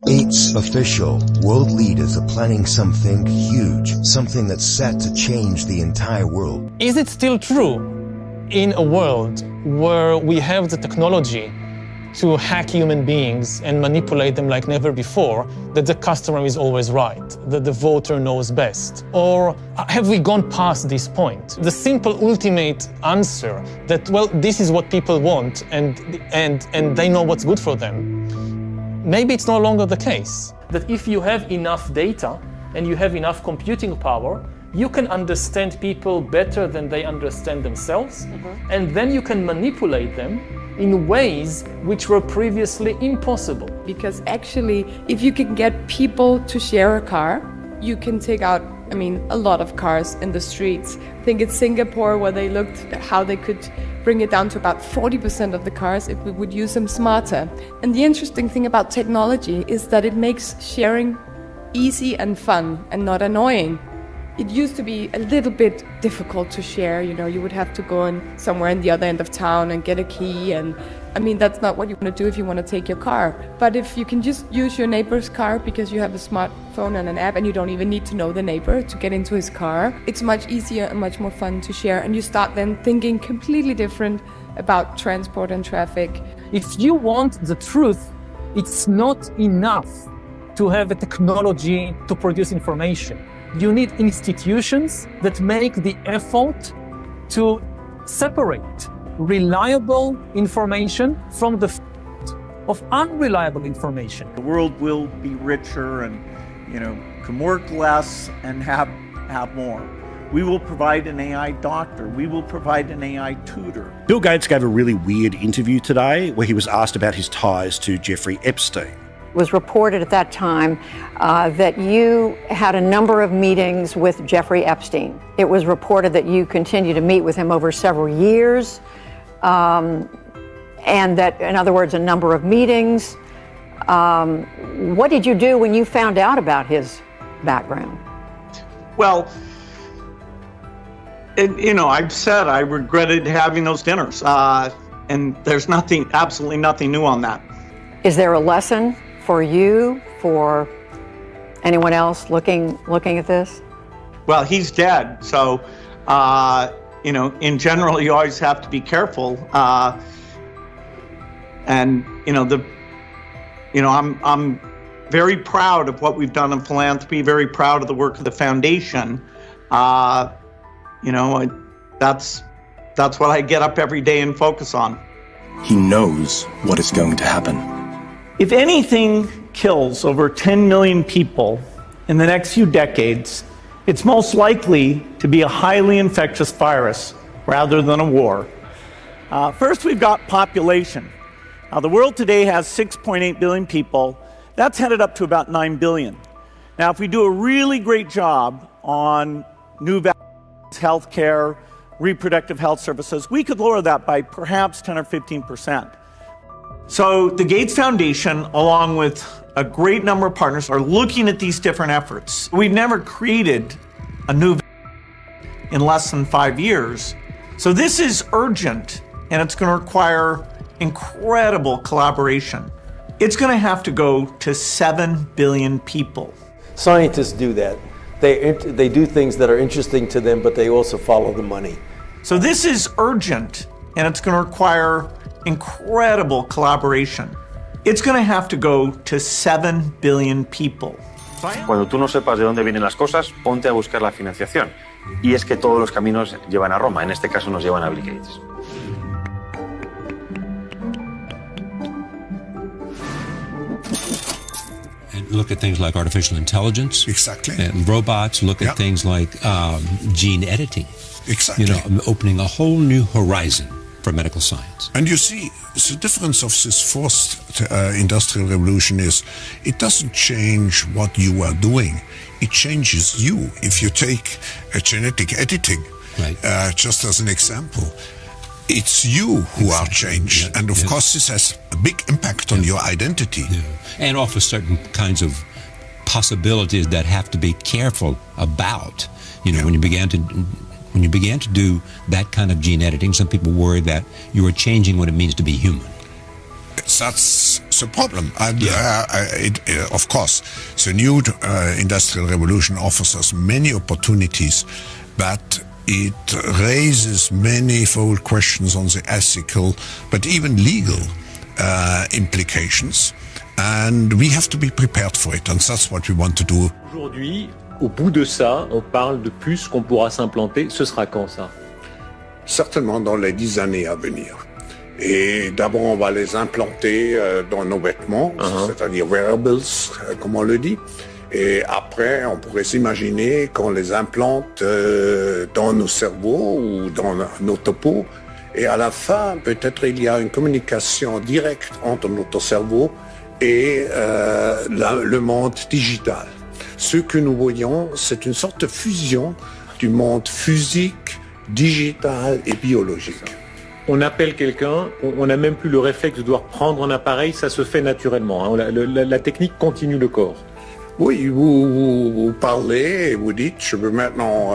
It's official. World leaders are planning something huge, something that's set to change the entire world. Is it still true in a world where we have the technology to hack human beings and manipulate them like never before, that the customer is always right, that the voter knows best? Or have we gone past this point? The simple ultimate answer that, well, this is what people want and they know what's good for them. Maybe it's no longer the case. That if you have enough data and you have enough computing power, you can understand people better than they understand themselves, and then you can manipulate them in ways which were previously impossible. Because actually, if you can get people to share a car, you can take out, a lot of cars in the streets. I think it's Singapore where they looked at how they could bring it down to about 40% of the cars if we would use them smarter. And the interesting thing about technology is that it makes sharing easy and fun and not annoying. It used to be a little bit difficult to share, you would have to go in somewhere in the other end of town and get a key, and that's not what you want to do if you want to take your car. But if you can just use your neighbor's car because you have a smartphone and an app and you don't even need to know the neighbor to get into his car, it's much easier and much more fun to share, and you start then thinking completely different about transport and traffic. If you want the truth, it's not enough to have a technology to produce information. You need institutions that make the effort to separate reliable information from the of unreliable information. The world will be richer and, can work less and have more. We will provide an AI doctor. We will provide an AI tutor. Bill Gates gave a really weird interview today where he was asked about his ties to Jeffrey Epstein. It was reported at that time that you had a number of meetings with Jeffrey Epstein. It was reported that you continued to meet with him over several years, and that, in other words, a number of meetings. What did you do when you found out about his background? Well, I've said I regretted having those dinners, and there's absolutely nothing new on that. Is there a lesson for you, for anyone else looking at this? Well, he's dead, so in general, you always have to be careful. I'm very proud of what we've done in philanthropy. Very proud of the work of the foundation. That's what I get up every day and focus on. He knows what is going to happen. If anything kills over 10 million people in the next few decades, it's most likely to be a highly infectious virus rather than a war. First, we've got population. The world today has 6.8 billion people. That's headed up to about 9 billion. Now, if we do a really great job on new vaccines, healthcare, reproductive health services, we could lower that by perhaps 10 or 15%. So the Gates Foundation, along with a great number of partners, are looking at these different efforts. We've never created a new vaccine in less than 5 years. So this is urgent, and it's going to require incredible collaboration. It's going to have to go to 7 billion people. Scientists do that. They do things that are interesting to them, but they also follow the money. So this is urgent, and it's going to require incredible collaboration. It's going to have to go to 7 billion people. Cuando tú no sepas de dónde vienen las cosas, ponte a buscar la financiación. Y es que todos los caminos llevan a Roma. En este caso nos llevan a Bill Gates. And look at things like artificial intelligence. Exactly. And robots. Look at things like gene editing. Exactly. Opening a whole new horizon for medical science. And you see, the difference of this fourth industrial revolution is it doesn't change what you are doing. It changes you. If you take genetic editing, right. Just as an example, it's you who are changed. And of course, this has a big impact on your identity. Yeah. And offer certain kinds of possibilities that have to be careful about. When you began to do that kind of gene editing, some people worry that you are changing what it means to be human. That's that's a problem. And of course, the new industrial revolution offers us many opportunities, but it raises manifold questions on the ethical, but even legal implications. And we have to be prepared for it, and that's what we want to do. Aujourd'hui, au bout de ça, on parle de puces qu'on pourra s'implanter. Ce sera quand ça? Certainement dans les 10 années à venir. Et d'abord, on va les implanter dans nos vêtements, c'est-à-dire wearables, comme on le dit. Et après, on pourrait s'imaginer qu'on les implante dans nos cerveaux ou dans nos topos. Et à la fin, peut-être il y a une communication directe entre notre cerveau et le monde digital. Ce que nous voyons, c'est une sorte de fusion du monde physique, digital et biologique. On appelle quelqu'un, on n'a même plus le réflexe de devoir prendre un appareil, ça se fait naturellement. Hein. La technique continue le corps. Oui, vous parlez et vous dites, je veux maintenant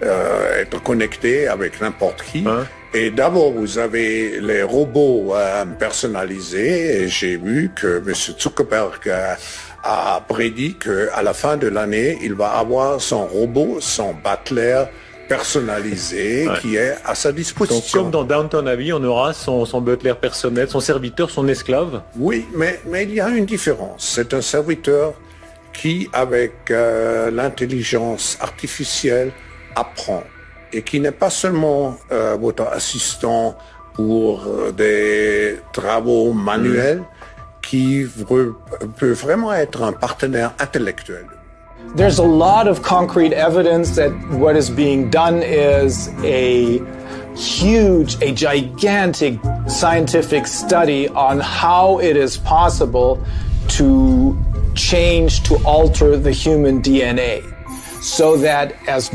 être connecté avec n'importe qui. Et d'abord, vous avez les robots personnalisés. Et j'ai vu que M. Zuckerberg a prédit qu'à la fin de l'année, il va avoir son robot, son butler personnalisé qui est à sa disposition. Donc, comme dans Downton Abbey, on aura son butler personnel, son serviteur, son esclave. Oui, mais il y a une différence. C'est un serviteur qui, avec l'intelligence artificielle, apprend. Et qui n'est pas seulement votre assistant pour des travaux manuels, qui peut vraiment être un partenaire intellectuel. There's a lot of concrete evidence that what is being done is a gigantic scientific study on how it is possible to change, to alter the human DNA so that, as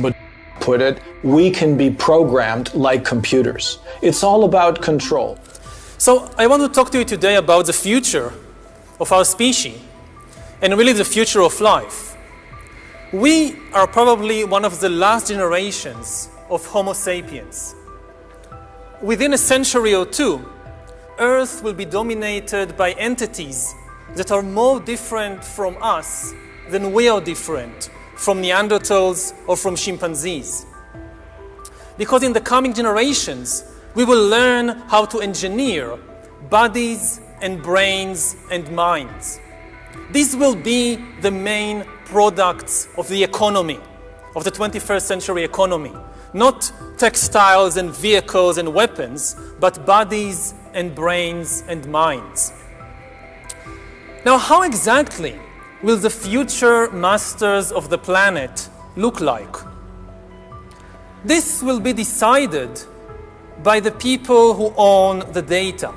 put it, we can be programmed like computers. It's all about control. So I want to talk to you today about the future of our species and really the future of life. We are probably one of the last generations of Homo sapiens. Within a century or two, Earth will be dominated by entities that are more different from us than we are different from Neanderthals or from chimpanzees. Because in the coming generations, we will learn how to engineer bodies and brains and minds. These will be the main products of the economy, of the 21st century economy. Not textiles and vehicles and weapons, but bodies and brains and minds. Now, how exactly will the future masters of the planet look like? This will be decided by the people who own the data.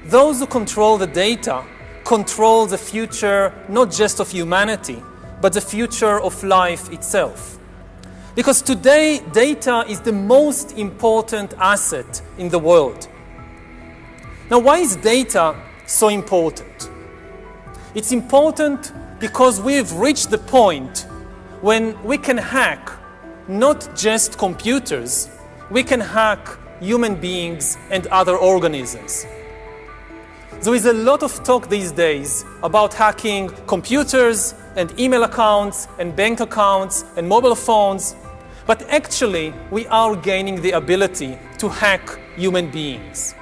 Those who control the data control the future not just of humanity, but the future of life itself. Because today, data is the most important asset in the world. Now, why is data so important? It's important because we've reached the point when we can hack not just computers, we can hack human beings and other organisms. There is a lot of talk these days about hacking computers and email accounts and bank accounts and mobile phones, but actually we are gaining the ability to hack human beings.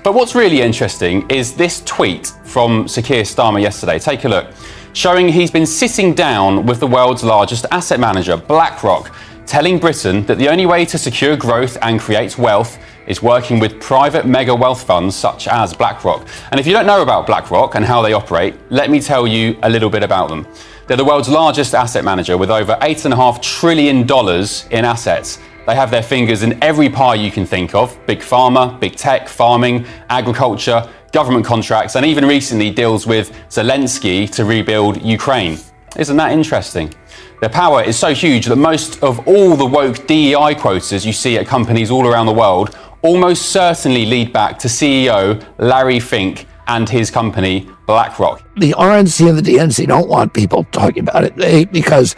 But what's really interesting is this tweet from Sir Keir Starmer yesterday. Take a look. Showing he's been sitting down with the world's largest asset manager, BlackRock, telling Britain that the only way to secure growth and create wealth is working with private mega wealth funds such as BlackRock. And if you don't know about BlackRock and how they operate, let me tell you a little bit about them. They're the world's largest asset manager with over $8.5 trillion in assets. They have their fingers in every pie you can think of: big pharma, big tech, farming, agriculture, government contracts, and even recently deals with Zelensky to rebuild Ukraine. Isn't that interesting? Their power is so huge that most of all the woke DEI quotas you see at companies all around the world almost certainly lead back to CEO Larry Fink and his company BlackRock. The RNC and the DNC don't want people talking about it because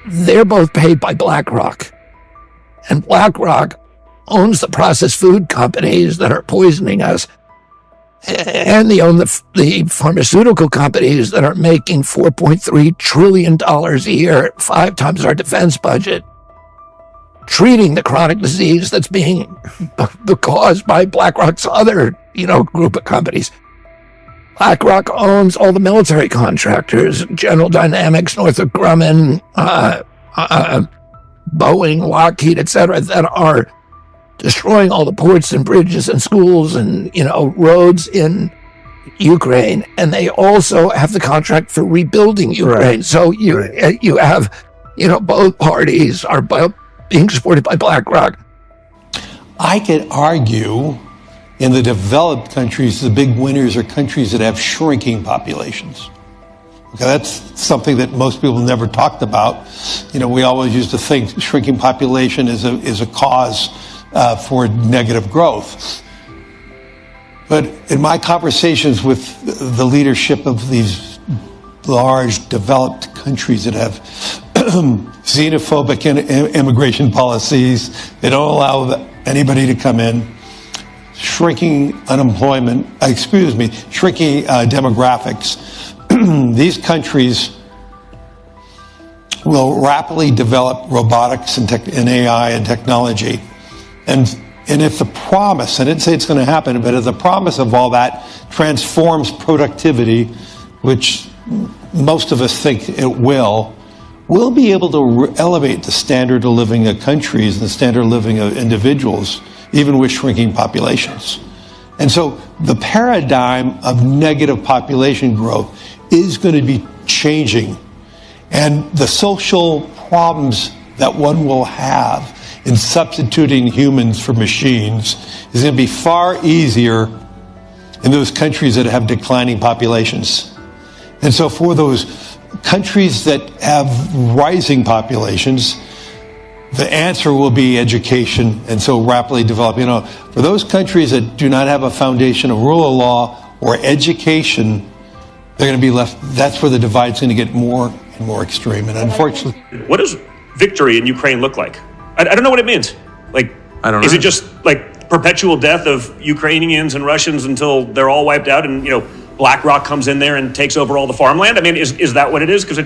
they're both paid by BlackRock. And BlackRock owns the processed food companies that are poisoning us. And they own the pharmaceutical companies that are making $4.3 trillion a year, 5 times our defense budget, treating the chronic disease that's being caused by BlackRock's other, group of companies. BlackRock owns all the military contractors, General Dynamics, Northrop Grumman, Boeing, Lockheed, etc., that are destroying all the ports and bridges and schools and, roads in Ukraine. And they also have the contract for rebuilding Ukraine. Right. So you have, both parties are being supported by BlackRock. I could argue in the developed countries, the big winners are countries that have shrinking populations. Okay, that's something that most people never talked about. We always used to think shrinking population is a cause for negative growth. But in my conversations with the leadership of these large developed countries that have xenophobic immigration policies, they don't allow anybody to come in, shrinking unemployment, shrinking demographics, these countries will rapidly develop robotics and AI and technology. And if the promise, I didn't say it's going to happen, but if the promise of all that transforms productivity, which most of us think it will, we'll be able to elevate the standard of living of countries and the standard of living of individuals, even with shrinking populations. And so the paradigm of negative population growth is going to be changing. And the social problems that one will have in substituting humans for machines is going to be far easier in those countries that have declining populations. And so for those countries that have rising populations, the answer will be education, and so rapidly developing. For those countries that do not have a foundation of rule of law or education, they're going to be left. That's where the divide's going to get more and more extreme. And unfortunately, what does victory in Ukraine look like? I don't know what it means. I don't know. Is it just perpetual death of Ukrainians and Russians until they're all wiped out, and BlackRock comes in there and takes over all the farmland? Is that what it is? Because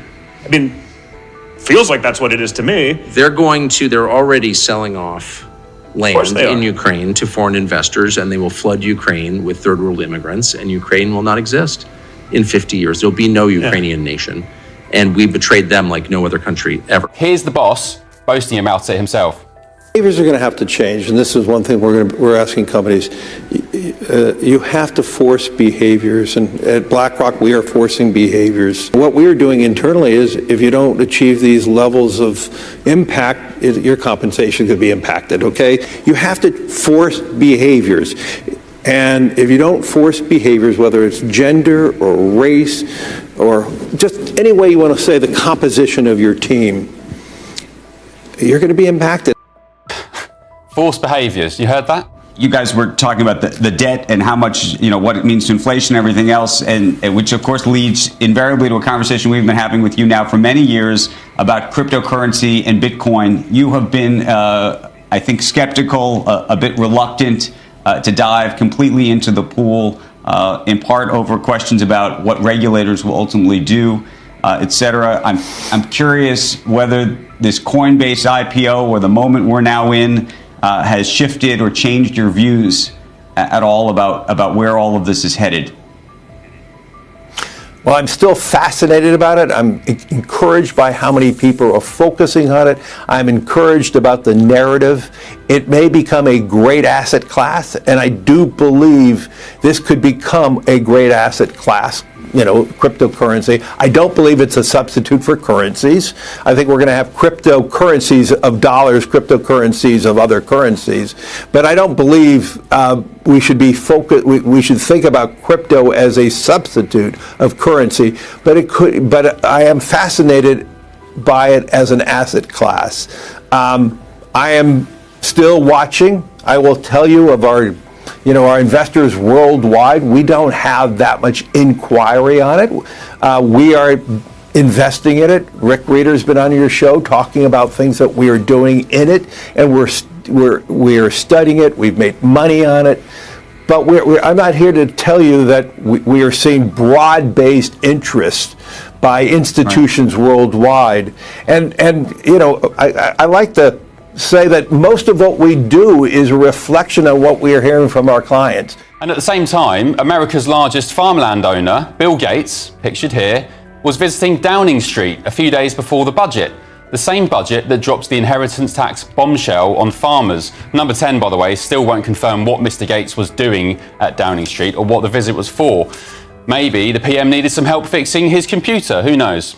feels like that's what it is to me. They're already selling off land in Ukraine to foreign investors, and they will flood Ukraine with third world immigrants, and Ukraine will not exist in 50 years. There'll be no Ukrainian nation, and we betrayed them like no other country ever. Here's the boss boasting about it himself. Behaviors are going to have to change, and this is one thing we're asking companies. You have to force behaviors, and at BlackRock we are forcing behaviors. What we are doing internally is, if you don't achieve these levels of impact, your compensation could be impacted, okay? You have to force behaviors. And if you don't force behaviors, whether it's gender or race or just any way you want to say the composition of your team, you're going to be impacted. Forced behaviors, you heard that? You guys were talking about the debt and how much, what it means to inflation and everything else, and which of course leads invariably to a conversation we've been having with you now for many years about cryptocurrency and Bitcoin. You have been, I think, skeptical, a bit reluctant to dive completely into the pool, in part over questions about what regulators will ultimately do, etc. I'm curious whether this Coinbase IPO or the moment we're now in has shifted or changed your views at all about where all of this is headed? Well, I'm still fascinated about it. I'm encouraged by how many people are focusing on it. I'm encouraged about the narrative. It may become a great asset class, and I do believe this could become a great asset class, cryptocurrency. I don't believe it's a substitute for currencies. I think we're going to have cryptocurrencies of dollars, cryptocurrencies of other currencies. But I don't believe we should be focused. We should think about crypto as a substitute of currency. But it could. But I am fascinated by it as an asset class. I am still watching. I will tell you of our investors worldwide, we don't have that much inquiry on it. We are investing in it. Rick Reeder's been on your show talking about things that we are doing in it, and we are studying it. We've made money on it. But I'm not here to tell you that we are seeing broad-based interest by institutions worldwide. And you know, I like to say that most of what we do is a reflection of what we are hearing from our clients. And at the same time, America's largest farmland owner, Bill Gates, pictured here, was visiting Downing Street a few days before the budget. The same budget that drops the inheritance tax bombshell on farmers. Number 10, by the way, still won't confirm what Mr. Gates was doing at Downing Street or what the visit was for. Maybe the PM needed some help fixing his computer, who knows?